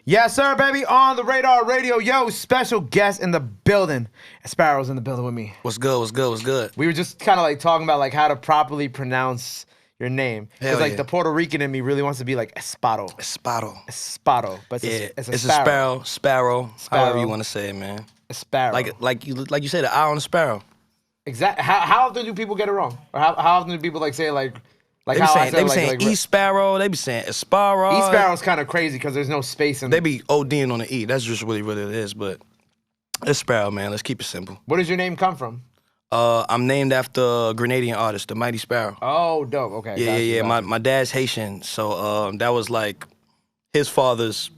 Yes, sir, baby, on the Radar Radio. Yo, special guest in the building. Sparrow's in the building with me. What's good, what's good, what's good? We were just kind of like talking about like how to properly pronounce your name. Because like the Puerto Rican in me really wants to be like Esparo. Esparo. But it's a Sparrow. Sparrow. However you want to say it, man. Sparrow. Like you say, the eye on the sparrow. Exactly. How often do people get it wrong? Or how often do people like say like They how I be saying, said they be saying Esparo, they be saying Esparo. Esparrow's kind of crazy because there's no space in They be ODing on the E. That's just really what it is, but Esparo, man. Let's keep it simple. Where does your name come from? I'm named after a Grenadian artist, the Mighty Sparrow. Oh, dope. Okay. Yeah. My dad's Haitian, so that was like his father's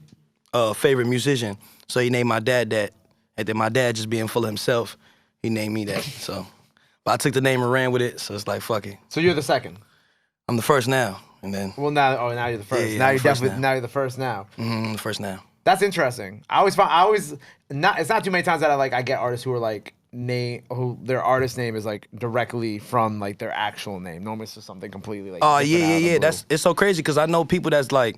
favorite musician. So he named my dad that, and then my dad just being full of himself, he named me that. So, but I took the name and ran with it. So it's like fuck it. So you're the second. I'm the first now, and then. Well, now you're the first. Yeah, now you're definitely now you're the first now. I'm the first now. That's interesting. It's not too many times that I get artists who are like who their artist name is like directly from like their actual name. Normally it's just something completely like. Oh yeah. It's so crazy because I know people that's like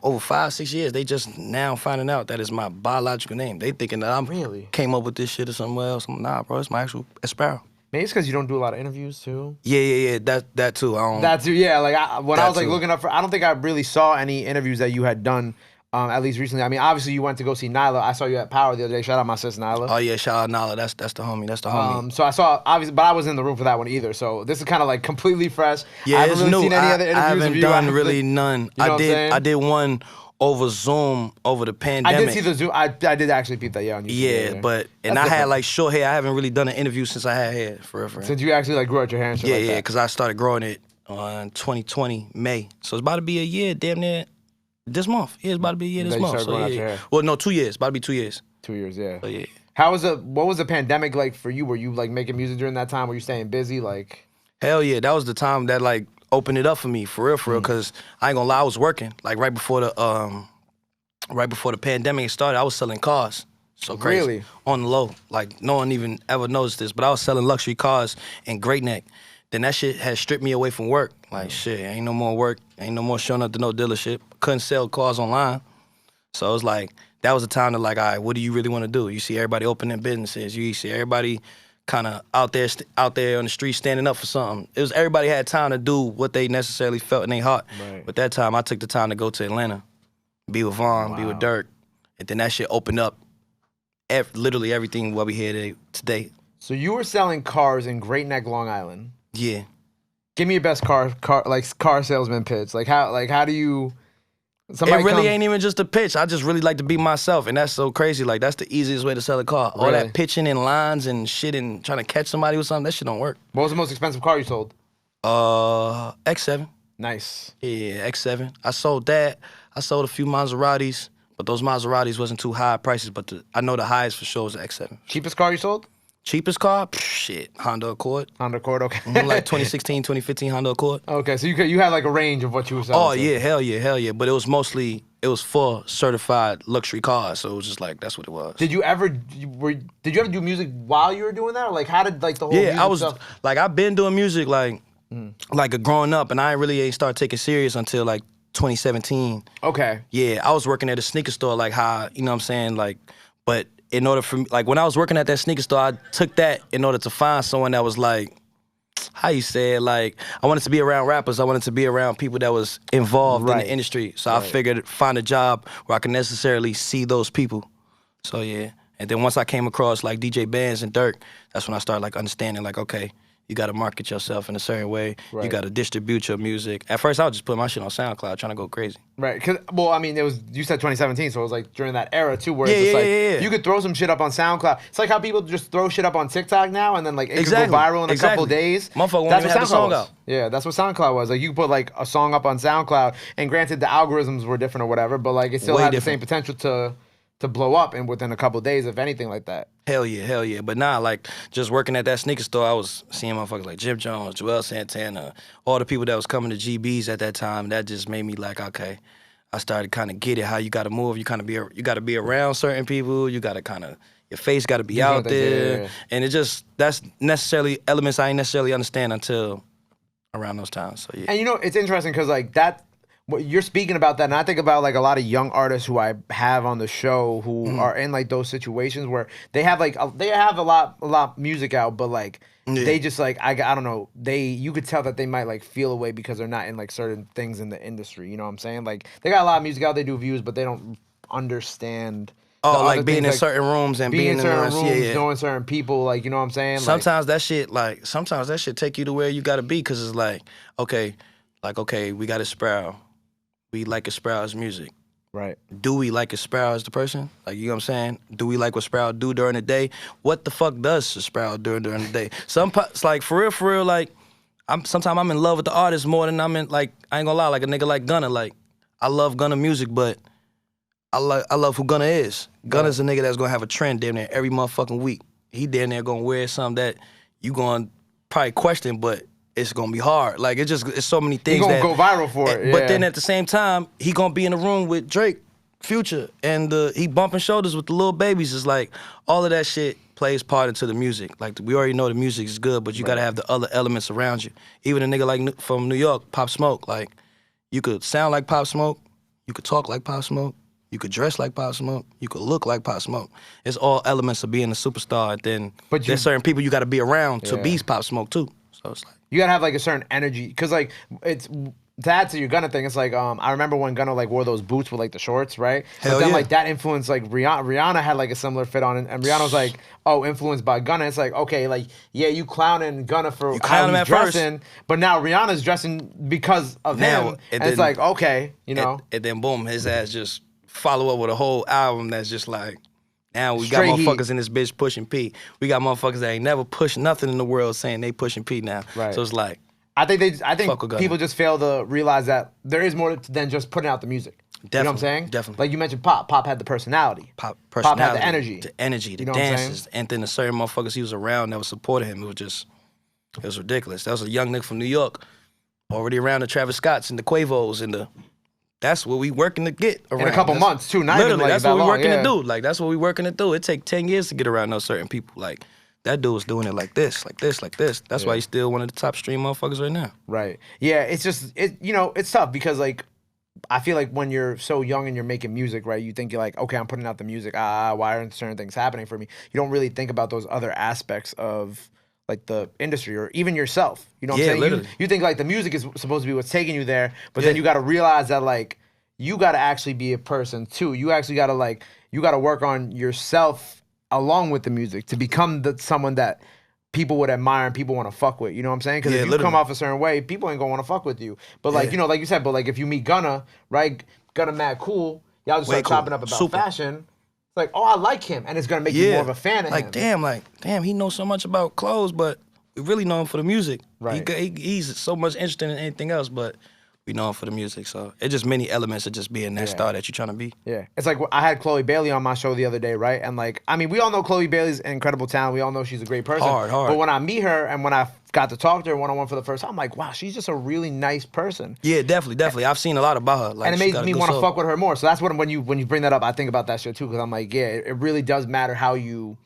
over 5-6 years. They just now finding out that it's my biological name. They thinking that I'm really came up with this shit or somewhere else. Nah, bro, it's my actual Esparo. Maybe it's because you don't do a lot of interviews too. Yeah. That too. That too. Yeah. Like when I was like looking up for, I don't think I really saw any interviews that you had done. At least recently. I mean, obviously you went to go see Nyla. I saw you at Power the other day. Shout out my sis Nyla. Oh yeah, shout out Nyla. That's the homie. That's the homie. So I saw obviously, but I wasn't in the room for that one either. So this is kind of like completely fresh. Yeah, I haven't really new. seen any other interviews I haven't of you. done really none. You know I did one over Zoom over the pandemic. I did see the Zoom. I did actually peep that. Yeah, on YouTube. Yeah, but I had like short hair. I haven't really done an interview since I had hair for real. Since you actually like grew out your hair and shit like that. Yeah, because I started growing it on 2020 May. So it's about to be a year, damn near. This month. Yeah, it's about to be a year this month. So, yeah. Well, no, 2 years. About to be 2 years. 2 years, yeah. So, yeah. What was the pandemic like for you? Were you like making music during that time? Were you staying busy? Like, hell yeah, that was the time that like opened it up for me, for real, because I ain't gonna lie, I was working. Like right before the pandemic started, I was selling cars. So crazy. Really? On the low. Like no one even ever noticed this, but I was selling luxury cars in Great Neck. Then that shit had stripped me away from work. Like, shit, ain't no more work. Ain't no more showing up to no dealership. Couldn't sell cars online. So it was like, that was the time to like, all right, what do you really want to do? You see everybody opening businesses. You see everybody kind of out there on the street standing up for something. It was everybody had time to do what they necessarily felt in their heart. Right. But that time, I took the time to go to Atlanta, be with Vaughn, be with Durk. And then that shit opened up literally everything what we here today. So you were selling cars in Great Neck, Long Island. Yeah. Give me your best car salesman pitch. Like how do you? It really ain't even just a pitch. I just really like to be myself, and that's so crazy. Like that's the easiest way to sell a car. All that pitching and lines and shit and trying to catch somebody with something, that shit don't work. What was the most expensive car you sold? X7. Nice. Yeah, X7. I sold that. I sold a few Maseratis, but those Maseratis wasn't too high prices. But I know the highest for sure was the X7. Cheapest car you sold? Cheapest car? Shit, Honda Accord. Honda Accord, okay. Like 2016, 2015 Honda Accord. Okay, so you had like a range of what you were selling. Oh, yeah, hell yeah. But it was for certified luxury cars, so it was just like, that's what it was. Did you ever do music while you were doing that? Or like, how did like the whole music stuff? Like, I've been doing music like growing up, and I ain't start taking serious until like 2017. Okay. Yeah, I was working at a sneaker store, like how, you know what I'm saying, like, but in order for me, like when I was working at that sneaker store, I took that in order to find someone that was like, how you say it, like, I wanted to be around rappers. I wanted to be around people that was involved in the industry. So I figured find a job where I can necessarily see those people. So yeah. And then once I came across like DJ Bands and Durk, that's when I started like understanding like, okay, you got to market yourself in a certain way. Right. You got to distribute your music. At first, I was just putting my shit on SoundCloud, trying to go crazy. Right. Well, I mean, you said 2017, so it was like during that era too, where it's just you could throw some shit up on SoundCloud. It's like how people just throw shit up on TikTok now, and then like it could go viral in a couple days. Motherfucker won't even have the song out. Yeah, that's what SoundCloud was. Like you could put like a song up on SoundCloud, and granted the algorithms were different or whatever, but like it still had the same potential to blow up and within a couple days, if anything like that. Hell yeah. But nah, like, just working at that sneaker store, I was seeing motherfuckers like Jim Jones, Joel Santana, all the people that was coming to GBs at that time. That just made me like, okay, I started kind of get it, how you got to move. You got to be around certain people. You got to kind of, your face got to be out there. Yeah. And that's necessarily elements I ain't necessarily understand until around those times. So yeah. And you know, it's interesting because like that, What you're speaking about that, and I think about like a lot of young artists who I have on the show who are in like those situations where they have like they have a lot music out, but like they just like I don't know, you could tell that they might like feel away because they're not in like certain things in the industry. You know what I'm saying? Like they got a lot of music out, they do views, but they don't understand. Oh, like being in certain rooms and being in certain the rooms, knowing certain people, like you know what I'm saying. Sometimes that shit take you to where you gotta be, cause it's like okay, we got Esparo. We like Esparo's music. Right. Do we like Esparo as the person? Like, you know what I'm saying? Do we like what Sparrow do during the day? What the fuck does Sparrow do during the day? It's like, for real, like, sometimes I'm in love with the artist more than I'm in, like, I ain't gonna lie, like a nigga like Gunna. Like, I love Gunna music, but I love who Gunna is. Gunna's a nigga that's gonna have a trend damn near every motherfucking week. He damn near gonna wear something that you gonna probably question, but it's gonna be hard. Like it's so many things. He gonna go viral for it. But then at the same time, he gonna be in the room with Drake, Future, and he bumping shoulders with the little babies. It's like all of that shit plays part into the music. Like we already know the music is good, but you gotta have the other elements around you. Even a nigga like from New York, Pop Smoke. Like you could sound like Pop Smoke, you could talk like Pop Smoke, you could dress like Pop Smoke, you could look like Pop Smoke. It's all elements of being a superstar. And then there's certain people you gotta be around to be Pop Smoke too. So it's like you gotta have like a certain energy, cause like it's to add to your Gunna thing. It's like I remember when Gunna like wore those boots with like the shorts, right? Hell but then yeah. like that influenced like Rihanna had like a similar fit on it, and Rihanna was like, oh, influenced by Gunna. It's like okay, like yeah, you clowning Gunna for how he's dressing, but now Rihanna's dressing because of him, and it's like okay, you know. And then boom, his ass just follow up with a whole album that's just like. Now we got Straight motherfuckers heat. in this bitch pushing P. We got motherfuckers that ain't never pushed nothing in the world saying they pushing P now. Right. So it's like, I think people just fail to realize that there is more than just putting out the music. Definitely, you know what I'm saying? Definitely. Like you mentioned Pop. Pop had the personality. Pop had the energy. The energy, the You know what I'm dances. And then the certain motherfuckers he was around that was supporting him. It was ridiculous. That was a young nigga from New York, already around the Travis Scotts and the Quavos and the... That's what we working to get around. In a couple months too. Not literally, even like that's that what we long, working to do. Like that's what we working to do. It take 10 years to get around those certain people. Like that dude was doing it like this, like this, like this. That's why he's still one of the top stream motherfuckers right now. Right. Yeah. It's just it's tough because like I feel like when you're so young and you're making music, right? You think you're like, okay, I'm putting out the music. Why aren't certain things happening for me? You don't really think about those other aspects of like the industry or even yourself. You know what I'm saying? Literally. You think like the music is supposed to be what's taking you there, but then you got to realize that like you got to actually be a person too. You actually got to you got to work on yourself along with the music to become someone that people would admire and people want to fuck with. You know what I'm saying? Because if you come off a certain way, people ain't gonna want to fuck with you. But like you know, like you said, but like if you meet Gunna, right? Gunna mad cool. Y'all just start chopping up about fashion. It's like, oh, I like him, and it's gonna make you more of a fan of him. Like damn, he knows so much about clothes, but we really know him for the music. Right. He's so much interested in anything else, but we know him for the music. So it's just many elements of just being that star that you're trying to be. Yeah. It's like I had Chloe Bailey on my show the other day, right? And like, I mean, we all know Chloe Bailey's an incredible talent. We all know she's a great person. Hard. But when I meet her and when I got to talk to her one-on-one for the first time, I'm like, wow, she's just a really nice person. Yeah, definitely. I've seen a lot about her. Like, and it made me want to fuck with her more. So that's when you bring that up, I think about that shit too, because I'm like, yeah, it really does matter how you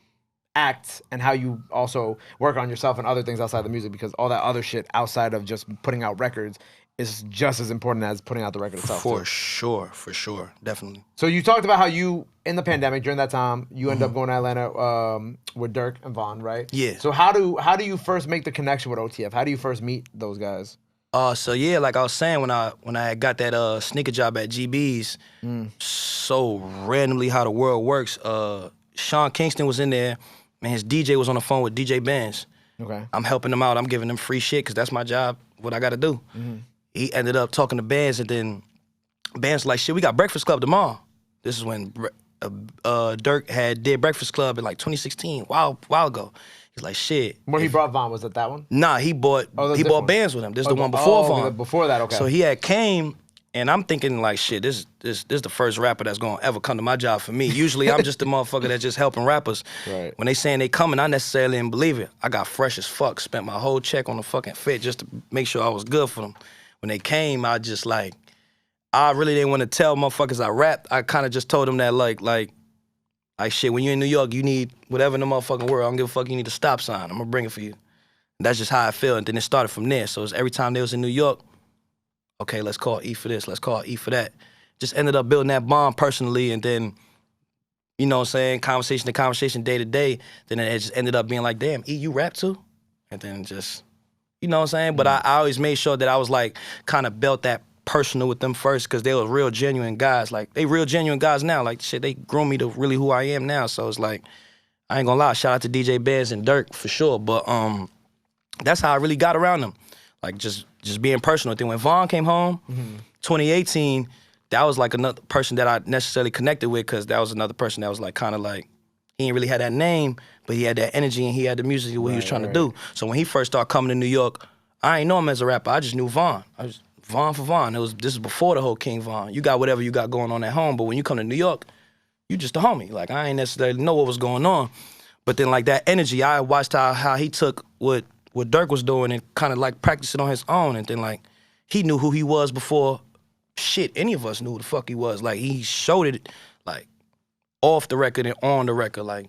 act and how you also work on yourself and other things outside the music, because all that other shit outside of just putting out records is just as important as putting out the record itself. For sure, definitely. So you talked about how you, in the pandemic, during that time, you ended up going to Atlanta with Durk and Von, right? Yeah. So how do you first make the connection with OTF? How do you first meet those guys? So yeah, like I was saying, when I got that sneaker job at GB's, so randomly how the world works, Sean Kingston was in there, and his DJ was on the phone with DJ Benz. Okay. I'm helping them out. I'm giving them free shit because that's my job, what I got to do. He ended up talking to Benz, and then Benz was like, shit, we got Breakfast Club tomorrow. This is when Durk did Breakfast Club in like 2016, while ago. He's like, shit. When he brought Von, was it that one? Nah, he bought Benz with him. This is the one before Von. Before that, okay. So he had came, and I'm thinking like, shit, this is the first rapper that's gonna ever come to my job for me. Usually I'm just the motherfucker that's just helping rappers. Right. When they saying they coming, I necessarily didn't believe it. I got fresh as fuck, spent my whole check on the fucking fit just to make sure I was good for them. When they came, I just like, I really didn't want to tell motherfuckers I rapped. I kind of just told them that like shit, when you're in New York, you need whatever in the motherfucking world. I don't give a fuck, you need a stop sign. I'm gonna bring it for you. And that's just how I feel. And then it started from there. So it's every time they was in New York, okay, let's call E for this, let's call E for that. Just ended up building that bond personally, and then, you know what I'm saying, conversation to conversation, day to day, then it just ended up being like, damn, E, you rap too? And then just, you know what I'm saying? But I always made sure that I was like, kind of built that personal with them first, because they were real genuine guys. Like, they real genuine guys now. Like, shit, they grew me to really who I am now. So it's like, I ain't gonna lie, shout out to DJ Benz and Durk for sure. But that's how I really got around them. Like, just being personal. Then when Vaughn came home, 2018, that was like another person that I necessarily connected with, because that was another person that was like kind of like, he didn't really have that name, but he had that energy and he had the music, what he was trying to do. So when he first started coming to New York, I ain't know him as a rapper. I just knew Vaughn. I was Vaughn for Vaughn. This is before the whole King Vaughn. You got whatever you got going on at home, but when you come to New York, you just a homie. Like, I ain't necessarily know what was going on. But then like that energy, I watched how he took what Durk was doing and kind of like practiced it on his own. And then like, he knew who he was before shit, any of us knew who the fuck he was. Like, he showed it, like, off the record and on the record. Like,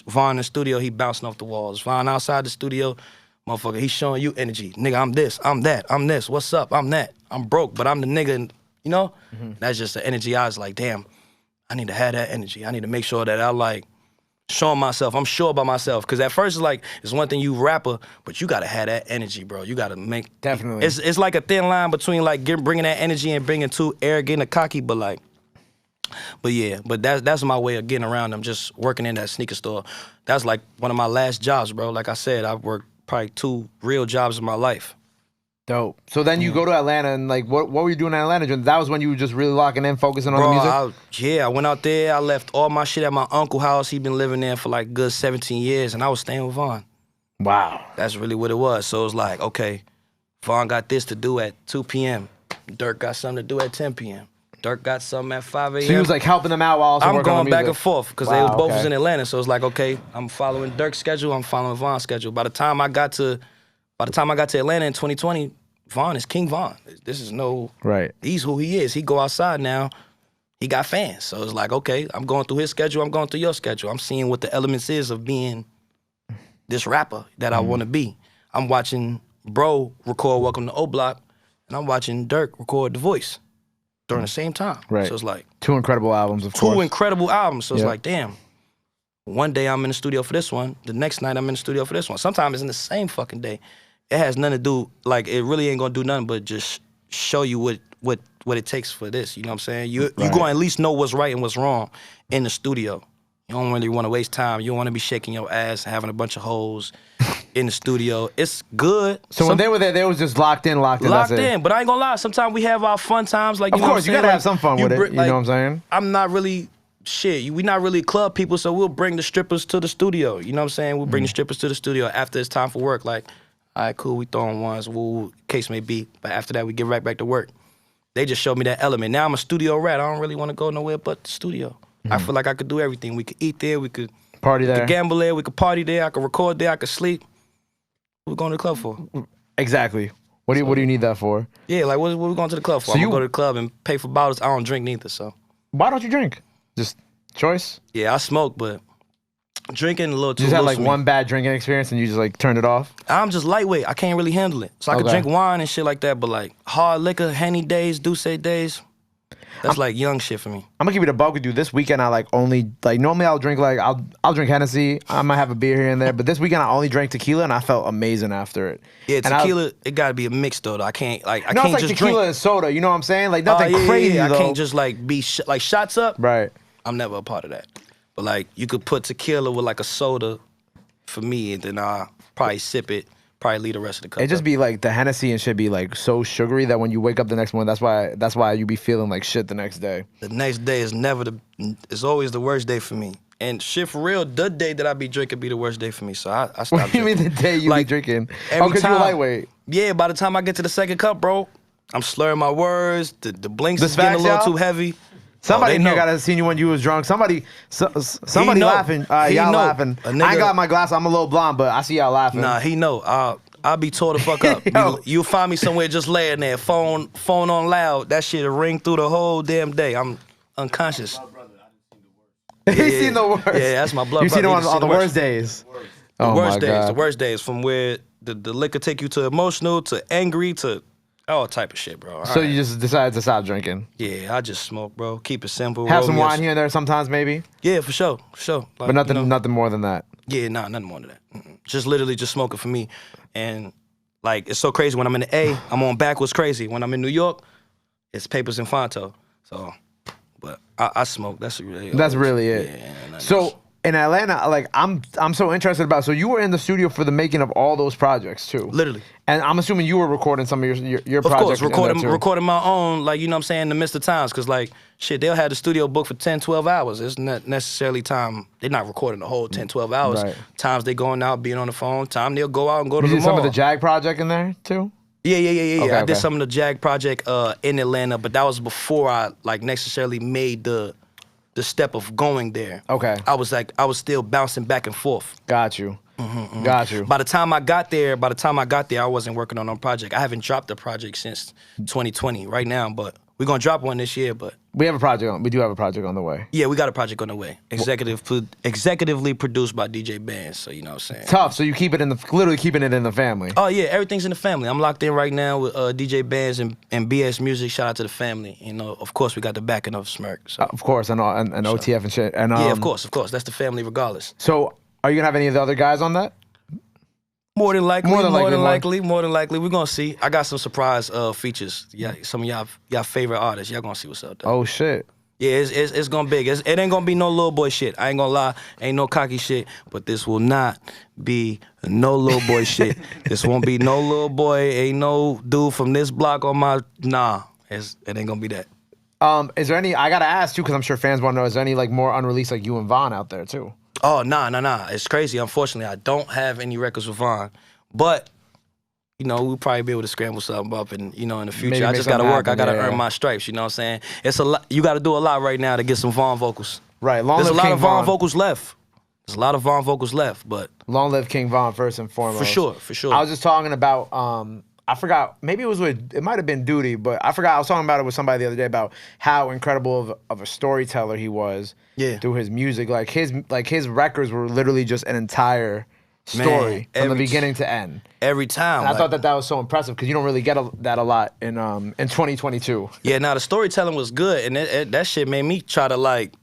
Vaughn in the studio, he bouncing off the walls. Vaughn outside the studio, motherfucker, he showing you energy. Nigga, I'm this, I'm that, I'm this, what's up, I'm that. I'm broke, but I'm the nigga, and, you know? That's just the energy. I was like, damn, I need to have that energy. I need to make sure that I, like, showing myself, I'm sure about myself. Because at first, it's like, it's one thing you rapper, but you gotta have that energy, bro. You gotta make... Definitely. It's like a thin line between, like, bringing that energy and bringing too arrogant or cocky, but, like... But, yeah, but that's my way of getting around them, just working in that sneaker store. That's, like, one of my last jobs, bro. Like I said, I've worked probably 2 real jobs in my life. Dope. So then you go to Atlanta, and like, what were you doing in Atlanta? That was when you were just really locking in, focusing on the music? I went out there. I left all my shit at my uncle's house. He'd been living there for like good 17 years, and I was staying with Vaughn. Wow. That's really what it was. So it was like, okay, Vaughn got this to do at 2 p.m. Durk got something to do at 10 p.m. Durk got something at 5 a.m. So he was like helping them out while also working on the music? I'm going back and forth, because they both was in Atlanta. So it's like, okay, I'm following Durk's schedule, I'm following Vaughn's schedule. By the time I got to Atlanta in 2020, Vaughn is King Vaughn. This is no... Right. He's who he is. He go outside now. He got fans. So it's like, okay, I'm going through his schedule. I'm going through your schedule. I'm seeing what the elements is of being this rapper that I want to be. I'm watching Bro record Welcome to O Block, and I'm watching Durk record The Voice during the same time. Right. So it's like... 2 incredible albums, of course. 2 incredible albums. So it's like, damn. One day I'm in the studio for this one. The next night I'm in the studio for this one. Sometimes it's in the same fucking day. It has nothing to do, like, it really ain't gonna do nothing but just show you what it takes for this, you know what I'm saying? You gonna at least know what's right and what's wrong in the studio. You don't really wanna waste time. You don't wanna be shaking your ass and having a bunch of hoes in the studio. It's good. So when they were there, they was just locked in. Locked in, but I ain't gonna lie, sometimes we have our fun times. Like, of course, you gotta have some fun with it, you know what I'm saying? I'm not really... we not really club people, so we'll bring the strippers to the studio, you know what I'm saying? We'll bring the strippers to the studio after it's time for work, like... All right, cool, we throwing ones, woo, case may be. But after that, we get right back to work. They just showed me that element. Now I'm a studio rat. I don't really want to go nowhere but the studio. I feel like I could do everything. We could eat there, we could party there, we could gamble there, we could party there, I could record there, I could sleep. What we going to the club for? Exactly. What do you need that for? Yeah, like what we going to the club for? I'm gonna go to the club and pay for bottles. I don't drink neither, so. Why don't you drink? Just choice? Yeah, I smoke, but drinking a little too. You just had like me. one bad drinking experience and you just like turned it off? I'm just lightweight. I can't really handle it. So I could drink wine and shit like that, but like hard liquor, Henny days, Douce days, that's like young shit for me. I'm gonna keep it a buck with you. This weekend I like only like normally I'll drink like I'll drink Hennessy. I might have a beer here and there, but this weekend I only drank tequila and I felt amazing after it. Yeah, tequila it gotta be a mix though. I can't like I no, can't it's like just tequila drink and soda. You know what I'm saying? Like nothing crazy. Yeah, though. I can't just like be like shots up. Right. I'm never a part of that. But like you could put tequila with like a soda for me, and then I'll probably sip it. Probably leave the rest of the cup. It just be like the Hennessy and shit be like so sugary that when you wake up the next morning, that's why you be feeling like shit the next day. The next day is it's always the worst day for me. And shit for real, the day that I be drinking be the worst day for me. So I stopped What do you mean the day you be drinking? Oh, because you're lightweight. Yeah, by the time I get to the second cup, bro, I'm slurring my words. The blinks is getting a little too heavy. Somebody in here got to seen you when you was drunk. Somebody laughing. Y'all laughing. I ain't got my glass. I'm a little blonde, but I see y'all laughing. Nah, he know. I'll be tore the fuck up. You'll find me somewhere just laying there, phone on loud. That shit'll ring through the whole damn day. I'm unconscious. He's seen the worst. Yeah, that's my blood brother. You seen him on the worst days. The worst days from where the liquor take you to emotional, to angry, to All type of shit, bro. So you just decided to stop drinking? Yeah, I just smoke, bro. Keep it simple. Have some wine here and there sometimes, maybe? Yeah, for sure. Like, but nothing more than that? Yeah, nah, nothing more than that. Just literally just smoking for me. And like, it's so crazy. When I'm in the A, I'm on backwards crazy. When I'm in New York, it's Papers and Fonto. So, but I smoke. That's really it. Yeah, so in Atlanta, like I'm so interested about. So you were in the studio for the making of all those projects too. Literally. And I'm assuming you were recording some of your projects. Of course, recording my own, like, you know what I'm saying, in the midst of times. Cause like, shit, they'll have the studio booked for 10, 12 hours. It's not necessarily time. They're not recording the whole 10, 12 hours. Right. Times they going out, being on the phone. Time they'll go out and go to the mall. You did some of the Jag project in there too? Yeah. Okay, I did some of the Jag project in Atlanta, but that was before I like necessarily made the step of going there. Okay. I was still bouncing back and forth. Got you. Got you. By the time I got there, I wasn't working on no project. I haven't dropped a project since 2020 right now, but we're gonna drop one this year. But we do have a project on the way. Yeah, we got a project on the way. Executively produced by DJ Bands, so you know what I'm saying. Tough. So you literally keeping it in the family. Oh yeah, everything's in the family. I'm locked in right now with DJ Bands and BS Music. Shout out to the family. You know, of course we got the backing of Smirk. So. Of course, and OTF and shit. And yeah, of course. That's the family regardless. So are you gonna have any of the other guys on that? More than likely. We're gonna see. I got some surprise features. Yeah, some of y'all favorite artists. Y'all gonna see what's up though. Oh shit. Yeah, it's gonna be big. It ain't gonna be no little boy shit. I ain't gonna lie. Ain't no cocky shit. But this will not be no little boy shit. This won't be no little boy. Ain't no dude from this block on my. Nah, it ain't gonna be that. Is there any? I gotta ask too, because I'm sure fans want to know. Is there any like more unreleased like you and Von out there too? Oh, nah. It's crazy. Unfortunately, I don't have any records with Von. But, you know, we'll probably be able to scramble something up and, you know, in the future. Maybe I just gotta work. Happen, I gotta earn my stripes, you know what I'm saying? It's a lot. You gotta do a lot right now to get some Von vocals. Right. There's a lot of Von vocals left. But long live King Von first and foremost. For sure. I was just talking about I forgot, maybe it might have been Duty, but I forgot, I was talking about it with somebody the other day about how incredible of a storyteller he was through his music. Like his records were literally just an entire story from the beginning to end. Every time. And I thought that was so impressive because you don't really get that a lot in 2022. Yeah, now the storytelling was good, and that shit made me try to like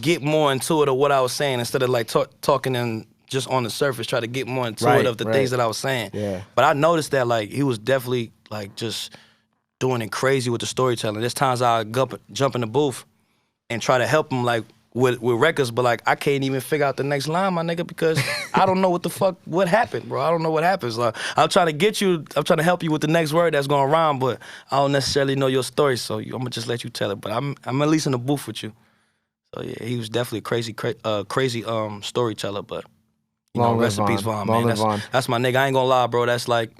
get more into it of what I was saying instead of like talking and just on the surface, try to get more into it of the things that I was saying. Yeah. But I noticed that like he was definitely like just doing it crazy with the storytelling. There's times I jump in the booth and try to help him like with records, but like I can't even figure out the next line, my nigga, because I don't know what happened, bro. I don't know what happens. Like, I'm trying to help you with the next word that's gonna rhyme, but I don't necessarily know your story, so I'm gonna just let you tell it. But I'm at least in the booth with you. So yeah, he was definitely a crazy storyteller, but you know, rest in peace, Von, man. That's my nigga. I ain't gonna lie, bro. That's like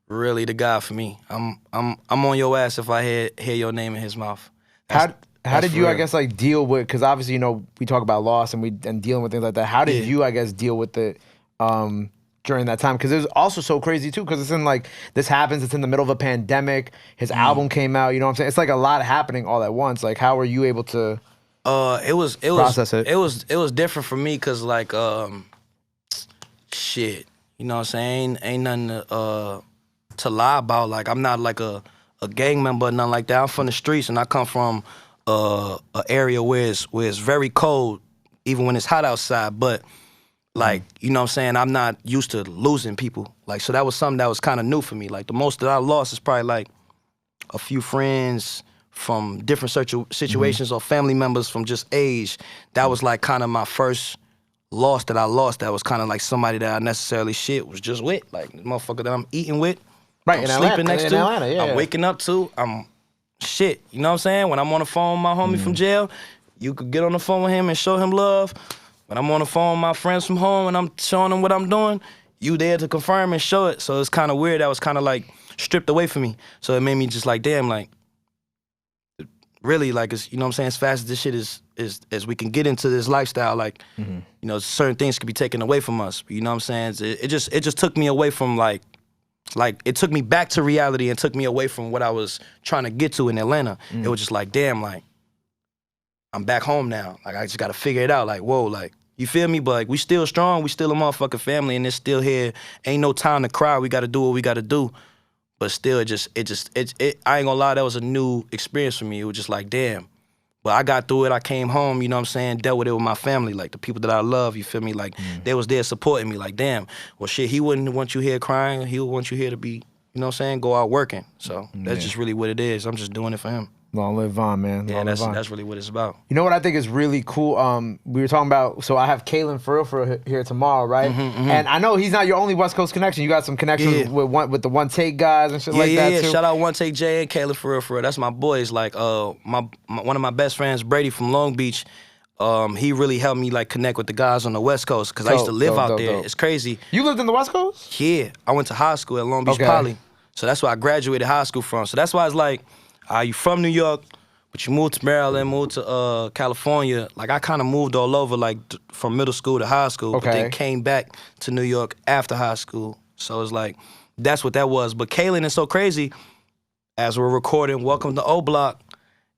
really the guy for me. I'm on your ass if I hear your name in his mouth. How did you, I guess, like deal with? Because obviously, you know, we talk about loss and dealing with things like that. How did you, I guess, deal with it during that time? Because it was also so crazy too. Because it's in like this happens. It's in the middle of a pandemic. His album came out. You know what I'm saying? It's like a lot happening all at once. Like, how were you able to? It was process it. It was different for me because like shit. You know what I'm saying? Ain't nothing to lie about. Like I'm not like a gang member or nothing like that. I'm from the streets and I come from a area where it's very cold, even when it's hot outside. But like, you know what I'm saying, I'm not used to losing people. Like, so that was something that was kind of new for me. Like the most that I lost is probably like a few friends from different situations or family members from just age. That was like kind of my first loss that I lost. That was kind of like somebody that I necessarily was just with. Like the motherfucker that I'm eating with. Right, I'm in sleeping Atlanta, next to. Atlanta, yeah. I'm waking up to. I'm shit. You know what I'm saying? When I'm on the phone with my homie from jail, you could get on the phone with him and show him love. When I'm on the phone with my friends from home and I'm showing them what I'm doing, you there to confirm and show it. So it's kind of weird. That was kind of like stripped away from me. So it made me just like, damn, like, really, like, it's, you know what I'm saying? As fast as this shit is as we can get into this lifestyle, like, you know, certain things could be taken away from us. You know what I'm saying? It just took me away from like it took me back to reality and took me away from what I was trying to get to in Atlanta. It was just like, damn, like, I'm back home now. Like, I just gotta figure it out. Like, whoa, like, you feel me? But like, we still strong. We still a motherfucking family and it's still here. Ain't no time to cry. We gotta do what we gotta do. But still, I ain't gonna lie, that was a new experience for me. It was just like, damn. But I got through it. I came home, you know what I'm saying, dealt with it with my family, like the people that I love, you feel me? Like, they was there supporting me, like, damn, well, shit, he wouldn't want you here crying. He would want you here to be, you know what I'm saying, go out working. So that's just really what it is. I'm just doing it for him. Long live Von, man. Yeah, that's really what it's about. You know what I think is really cool? We were talking about, so I have Kalen for here tomorrow, right? And I know he's not your only West Coast connection. You got some connections with the One Take guys and shit like that too. Shout out One Take Jay and Kalen for real. That's my boys. Like one of my best friends, Brady from Long Beach. He really helped me like connect with the guys on the West Coast because I used to live out there. It's crazy. You lived in the West Coast? Yeah, I went to high school at Long Beach Poly. So that's where I graduated high school from. So that's why it's like, you from New York, but you moved to Maryland, moved to California. Like I kind of moved all over, like from middle school to high school, but then came back to New York after high school. So it's like, that's what that was. But Kalen is so crazy. As we're recording Welcome to O Block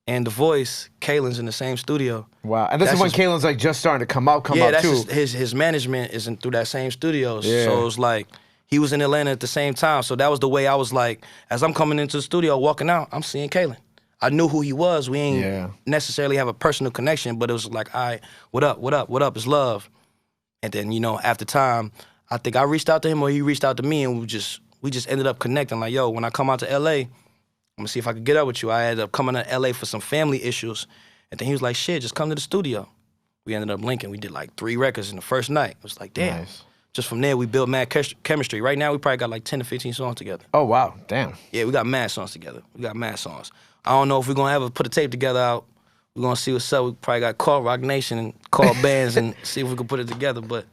and The Voice, Kalen's in the same studio. Wow, and this is when Kalen's like just starting to come up too. Yeah, his management isn't through that same studio. Yeah. So it was like, he was in Atlanta at the same time. So that was the way I was like, as I'm coming into the studio, walking out, I'm seeing Kalen. I knew who he was. We ain't necessarily have a personal connection, but it was like, all right, what up, it's love. And then, you know, after time, I think I reached out to him or he reached out to me and we just ended up connecting. Like, yo, when I come out to LA, I'm gonna see if I could get up with you. I ended up coming to LA for some family issues. And then he was like, shit, just come to the studio. We ended up linking. We did like 3 records in the first night. It was like, damn. Nice. Just from there, we built mad chemistry. Right now, we probably got like 10 to 15 songs together. Oh, wow, damn. Yeah, we got mad songs together. I don't know if we're gonna ever put a tape together out. We're gonna see what's up. We probably got call Rock Nation and call bands and see if we can put it together. But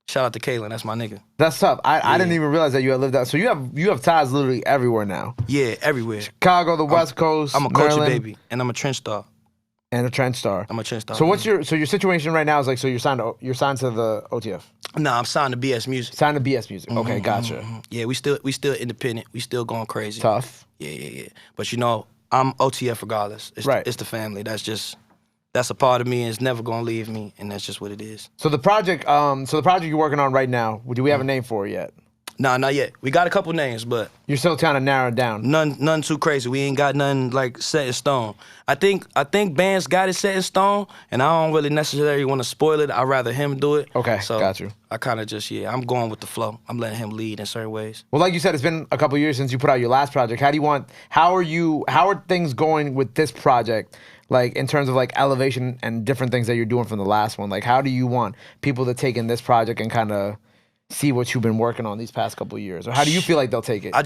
shout out to Kalen, that's my nigga. That's tough. I didn't even realize that you had lived out. So you have ties literally everywhere now. Yeah, everywhere. Chicago, the West Coast. I'm a culture baby, and I'm a trend star. And a trend star. I'm a trend star. So what's your situation right now is like, so you're signed to the OTF? Nah, I'm signed to BS Music. Signed to BS Music. Okay, gotcha. Yeah, we still independent. We still going crazy. Tough. Yeah. But you know, I'm OTF regardless. It's the family. That's a part of me and it's never gonna leave me, and that's just what it is. So the project you're working on right now, do we have a name for it yet? Nah, not yet. We got a couple names, but you're still trying to narrow it down. None too crazy. We ain't got nothing like set in stone. I think bands got it set in stone, and I don't really necessarily want to spoil it. I'd rather him do it. Okay, so got you. I kind of just I'm going with the flow. I'm letting him lead in certain ways. Well, like you said, it's been a couple years since you put out your last project. How are things going with this project? Like in terms of like elevation and different things that you're doing from the last one. Like how do you want people to take in this project and kind of see what you've been working on these past couple of years? Or how do you feel like they'll take it? I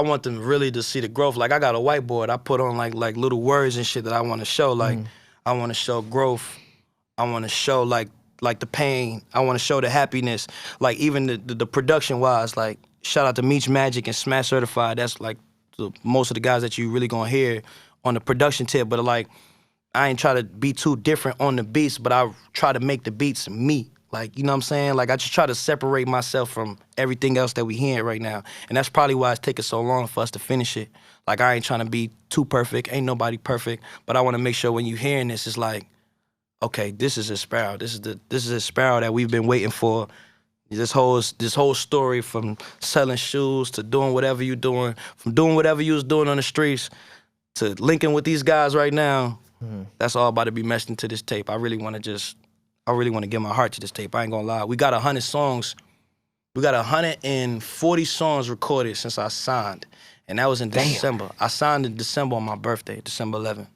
want them really to see the growth. Like I got a whiteboard. I put on like little words and shit that I want to show. Like I want to show growth. I want to show like the pain. I want to show the happiness. Like even the production wise, like shout out to Meech Magic and Smash Certified. That's like most of the guys that you really gonna hear on the production tip. But like I ain't try to be too different on the beats, but I try to make the beats me. Like, you know what I'm saying? Like, I just try to separate myself from everything else that we hearing right now. And that's probably why it's taking so long for us to finish it. Like, I ain't trying to be too perfect. Ain't nobody perfect. But I want to make sure when you hearing this, it's like, okay, this is Esparo. This is Esparo that we've been waiting for. This whole story from selling shoes to doing whatever you're doing, from doing whatever you was doing on the streets to linking with these guys right now. That's all about to be meshed into this tape. I really want to give my heart to this tape. I ain't gonna lie. We got 100 songs. We got 140 songs recorded since I signed. And that was in December. I signed in December on my birthday, December 11th.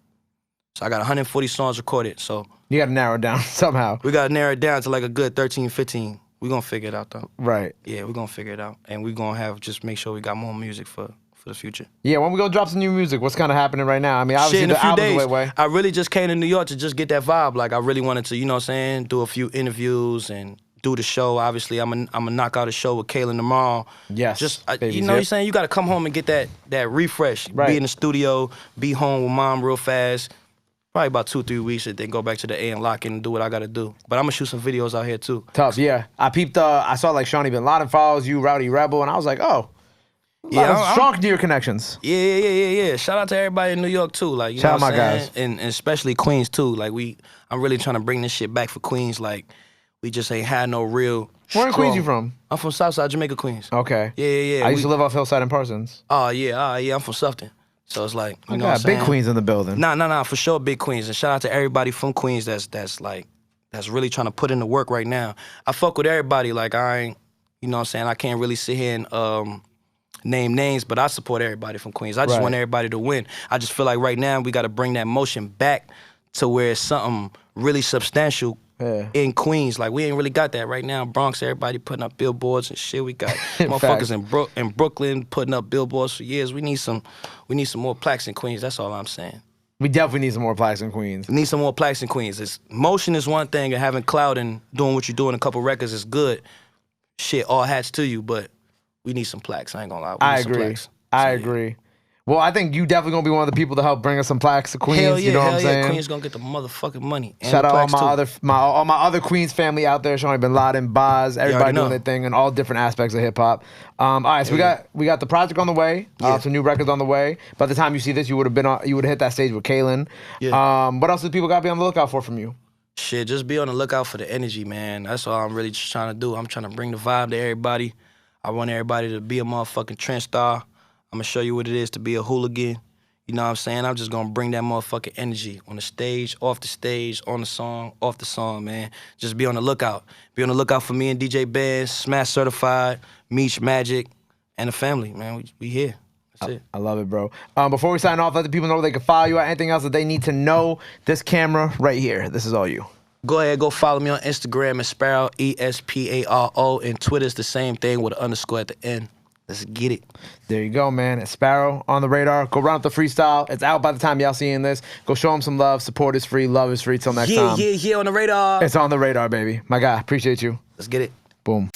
So I got 140 songs recorded. So you gotta narrow it down somehow. We gotta narrow it down to like a good 13, 15. We gonna figure it out though. Right. Yeah, we gonna figure it out. And we gonna just make sure we got more music for the future. Yeah, when we gonna drop some new music, what's kind of happening right now? I mean, obviously in a the few album's days, way. I really just came to New York to just get that vibe. Like I really wanted to, you know what I'm saying, do a few interviews and do the show. Obviously, I'm gonna knock out a show with Kalen tomorrow. Yes. Just you know what I'm saying, you gotta come home and get that refresh. Right. Be in the studio, be home with mom real fast. Probably about 2-3 weeks and then go back to the A and lock in and do what I gotta do. But I'm gonna shoot some videos out here too. Tough, yeah. I peeped. I saw like Shawnee Bin Laden follows you, Rowdy Rebel, and I was like, oh. Yeah, strong New York connections. Yeah. Shout out to everybody in New York too. Like you shout know out my guys, and especially Queens too. Like I'm really trying to bring this shit back for Queens. Like we just ain't had no real. Where in Queens you from? I'm from Southside Jamaica, Queens. Okay. Yeah. I used to live off Hillside in Parsons. Oh yeah, I'm from Sufton. So it's like, you know what I'm Big saying? Queens in the building. Nah, for sure, big Queens. And shout out to everybody from Queens that's really trying to put in the work right now. I fuck with everybody. Like, I ain't, you know what I'm saying? I can't really sit here and name names, but I support everybody from Queens. I just want everybody to win. I just feel like right now we got to bring that motion back to where it's something really substantial in Queens. Like, we ain't really got that right now. Bronx, everybody putting up billboards and shit. We got motherfuckers in Brooklyn putting up billboards for years. We need some more plaques in Queens. That's all I'm saying. We definitely need some more plaques in Queens. We need some more plaques in Queens. Motion is one thing, and having clout and doing what you're doing, a couple records is good. Shit, all hats to you, but we need some plaques. I ain't gonna lie. I agree. I agree. Well, I think you definitely gonna be one of the people to help bring us some plaques to Queens. Hell yeah, you know what I'm saying? Queens gonna get the motherfucking money. And shout out all all my other Queens family out there, Shawnee Bin Laden, Boz, everybody doing their thing in all different aspects of hip hop. All right, so we got the project on the way, some new records on the way. By the time you see this, you would have hit that stage with Kaylin. Yeah. What else do people got to be on the lookout for from you? Shit, just be on the lookout for the energy, man. That's all I'm really just trying to do. I'm trying to bring the vibe to everybody. I want everybody to be a motherfucking trend star. I'm gonna show you what it is to be a hooligan. You know what I'm saying? I'm just gonna bring that motherfucking energy on the stage, off the stage, on the song, off the song, man. Just be on the lookout. Be on the lookout for me and DJ Benz, Smash Certified, Meech Magic, and the family, man. We here. That's it. I love it, bro. Before we sign off, let the people know where they can follow you. Anything else that they need to know? This camera right here. This is all you. Go ahead, go follow me on Instagram at Sparrow, Esparo, and Twitter's the same thing with an _ at the end. Let's get it. There you go, man. It's Sparrow on the radar. Go run up the freestyle. It's out by the time y'all seeing this. Go show him some love. Support is free. Love is free. Till next time. Yeah, on the radar. It's on the radar, baby. My guy, appreciate you. Let's get it. Boom.